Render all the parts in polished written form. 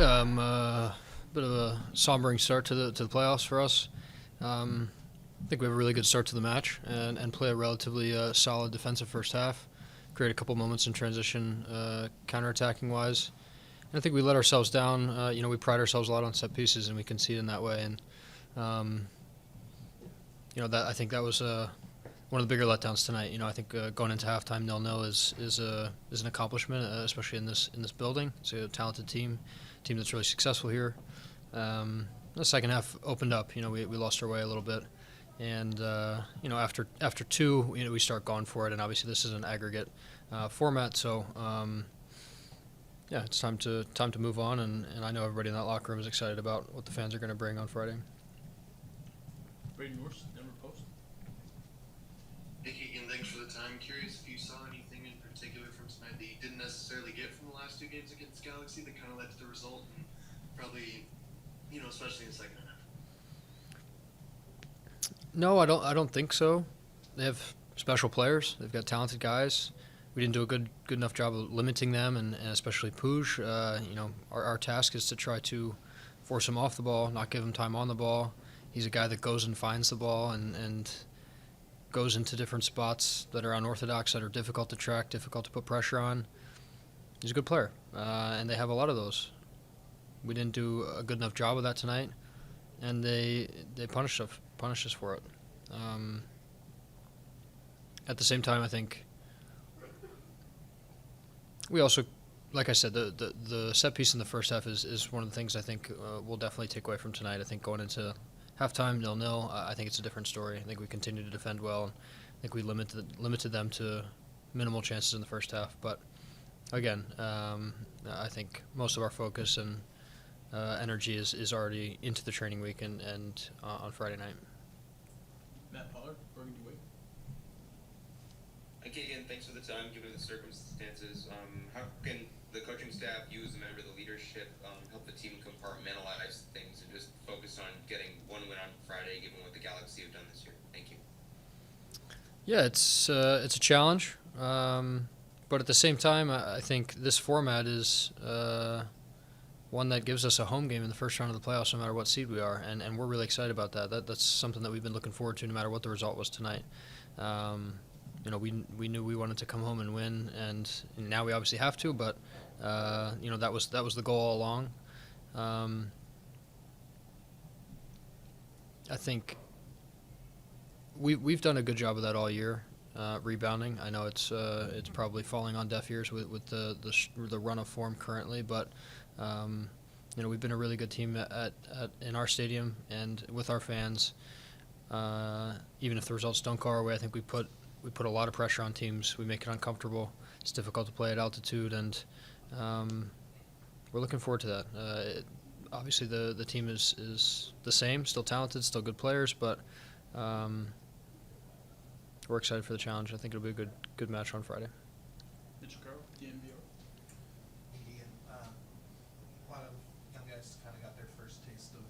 Yeah, bit of a sombering start to the playoffs for us. I think we have a really good start to the match and play a relatively solid defensive first half. Create a couple moments in transition, counterattacking wise. And I think we let ourselves down. We pride ourselves a lot on set pieces, and we concede in that way. And um, that I think that was one of the bigger letdowns tonight. I think going into halftime 0-0 is an accomplishment, especially in this building. It's a talented team that's really successful here. The second half opened up. We lost our way a little bit, and after two, we start going for it. And obviously, this is an aggregate format, so it's time to move on. And I know everybody in that locker room is excited about what the fans are going to bring on Friday. Brady Norse, Denver Post. Hey Keegan, thanks for the time. Curious if you saw anything in particular from tonight that you didn't necessarily get from the last two games against Galaxy that kind of led to the result, and probably, especially in the second half. No, I don't think so. They have special players. They've got talented guys. We didn't do a good enough job of limiting them, and especially Puig. Our task is to try to force him off the ball, not give him time on the ball. He's a guy that goes and finds the ball and goes into different spots that are unorthodox, that are difficult to track, difficult to put pressure on. He's a good player, and they have a lot of those. We didn't do a good enough job of that tonight, and they punished us for it. At the same time, I think we also, like I said, the set piece in the first half is one of the things I think we'll definitely take away from tonight. I think going into halftime 0-0, I think it's a different story. I think we continue to defend well. And I think we limited them to minimal chances in the first half. But again, I think most of our focus and energy is already into the training week and on Friday night. Matt Pollard, Burgundy Wake. Okay, again, thanks for the time, given the circumstances. How can the coaching staff use a member of the leadership, help the team compartmentalize things and just focus on getting one win on Friday, given what the Galaxy have done this year? Thank you. Yeah, it's a challenge, but at the same time, I think this format is one that gives us a home game in the first round of the playoffs, no matter what seed we are, and we're really excited about that. That's something that we've been looking forward to, no matter what the result was tonight. We knew we wanted to come home and win, and now we obviously have to. But that was the goal all along. I think we've done a good job of that all year, rebounding. I know it's probably falling on deaf ears with the run of form currently, but we've been a really good team in our stadium and with our fans. Even if the results don't go our way, I think we put a lot of pressure on teams. We make it uncomfortable. It's difficult to play at altitude, and we're looking forward to that. Obviously, the team is the same, still talented, still good players, but we're excited for the challenge. I think it'll be a good match on Friday. Mitchell Carroll, DNVR. Ian, a lot of young guys kind of got their first taste of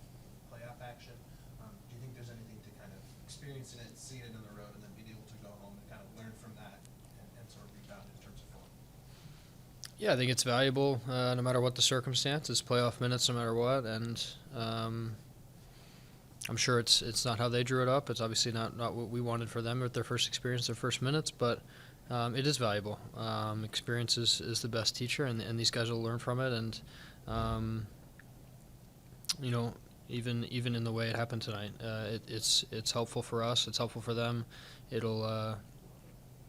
playoff action. Do you think there's anything to kind of experiencing it, seeing it on the road, and then being able to go home and kind of learn from that and sort of rebound in terms of form? Yeah, I think it's valuable no matter what the circumstance. It's playoff minutes no matter what, and I'm sure it's not how they drew it up. It's obviously not what we wanted for them with their first experience, their first minutes, but it is valuable. Experience is the best teacher, and these guys will learn from it. And even in the way it happened tonight, it's helpful for us. It's helpful for them. It'll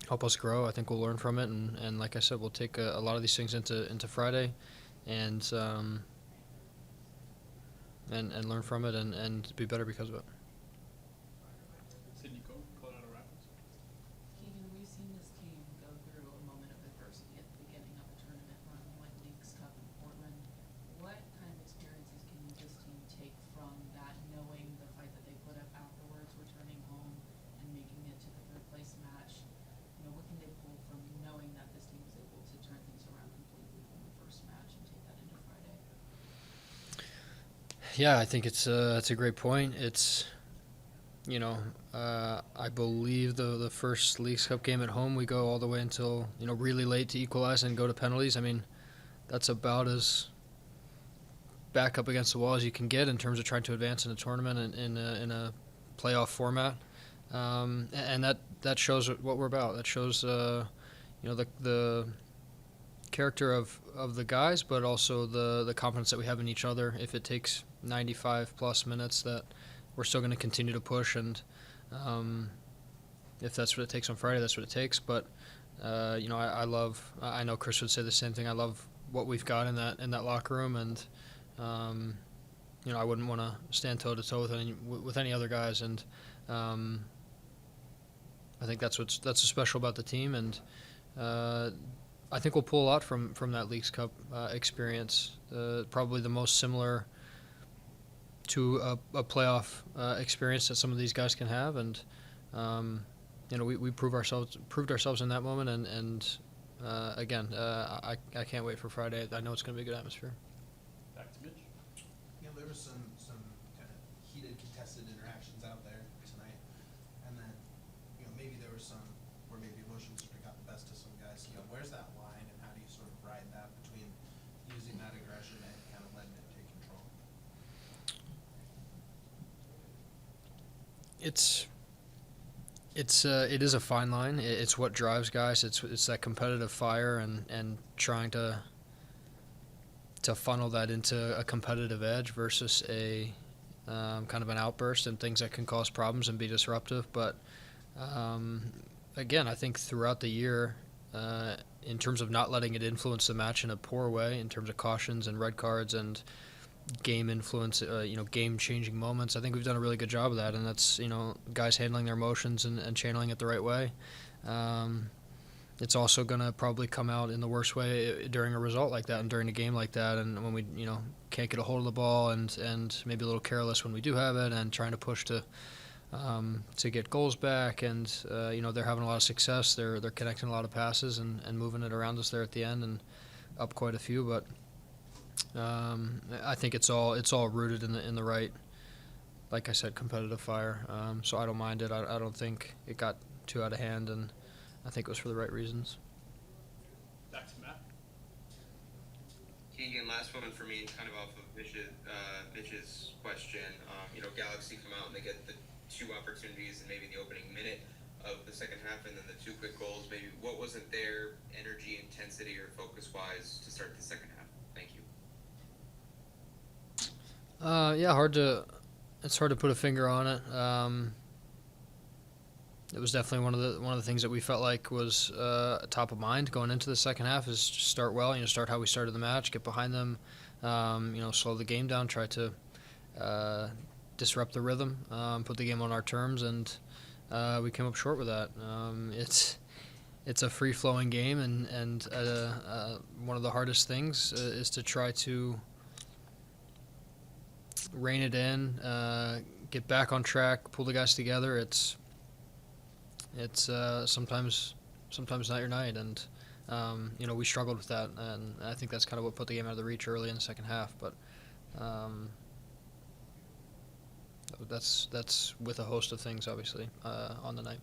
help us grow. I think we'll learn from it, and like I said, we'll take a lot of these things into Friday, and learn from it and be better because of it. Sydney Cole, Colorado Rapids. Keegan, we've seen this team go through a moment of adversity at the beginning of a tournament run like Leagues Cup in Portland. What kind of experiences can this team take from that, knowing the fight that they put up afterwards, returning home and making it to the third place match? What can they pull from knowing that this team was able to turn things around completely from the first match and take that into Friday? Yeah, I think it's a great point. It's I believe the first Leagues Cup game at home, we go all the way until really late to equalize and go to penalties. I mean, that's about as back up against the wall as you can get in terms of trying to advance in a tournament in a playoff format, and that shows what we're about. That shows the character of the guys, but also the confidence that we have in each other. If it takes 95 plus minutes, that we're still going to continue to push, and if that's what it takes on Friday, that's what it takes. But I love. I know Chris would say the same thing. I love what we've got in that locker room, and I wouldn't want to stand toe to toe with any other guys, and I think that's what's special about the team, and I think we'll pull a lot from that Leagues Cup experience. Probably the most similar to a playoff experience that some of these guys can have, and we proved ourselves in that moment, and again, I can't wait for Friday. I know it's going to be a good atmosphere. Back to Mitch. There was some kind of heated, contested interactions out there tonight, and then maybe there was some where maybe emotions sort of got the best of some guys. Where's that line, and how do you sort of ride that between using that aggression and kind of letting it take control? It is a fine line. It's what drives guys. It's that competitive fire and trying to funnel that into a competitive edge versus a kind of an outburst and things that can cause problems and be disruptive. But again, I think throughout the year, in terms of not letting it influence the match in a poor way, in terms of cautions and red cards and game influence, game-changing moments, I think we've done a really good job of that, and that's, guys handling their emotions and channeling it the right way. It's also going to probably come out in the worst way during a result like that and during a game like that, and when we, can't get a hold of the ball and maybe a little careless when we do have it and trying to push to get goals back, and they're having a lot of success. They're connecting a lot of passes and moving it around us there at the end and up quite a few, but I think it's all rooted in the right, like I said, competitive fire. So I don't mind it. I don't think it got too out of hand, and I think it was for the right reasons. Back to Matt. Keegan, last one for me, kind of off of Mitch's question. Galaxy come out and they get the two opportunities in maybe the opening minute of the second half, and then the two quick goals. Maybe what wasn't their energy, intensity, or focus-wise to start the second half? Thank you. It's hard to put a finger on it. It was definitely one of the things that we felt like was top of mind going into the second half is just start well, start how we started the match, get behind them, slow the game down, try to disrupt the rhythm, put the game on our terms, and we came up short with that. It's a free-flowing game, and one of the hardest things is to try to rein it in, get back on track, pull the guys together. It's sometimes not your night, and we struggled with that, and I think that's kind of what put the game out of the reach early in the second half. But that's with a host of things, obviously, on the night.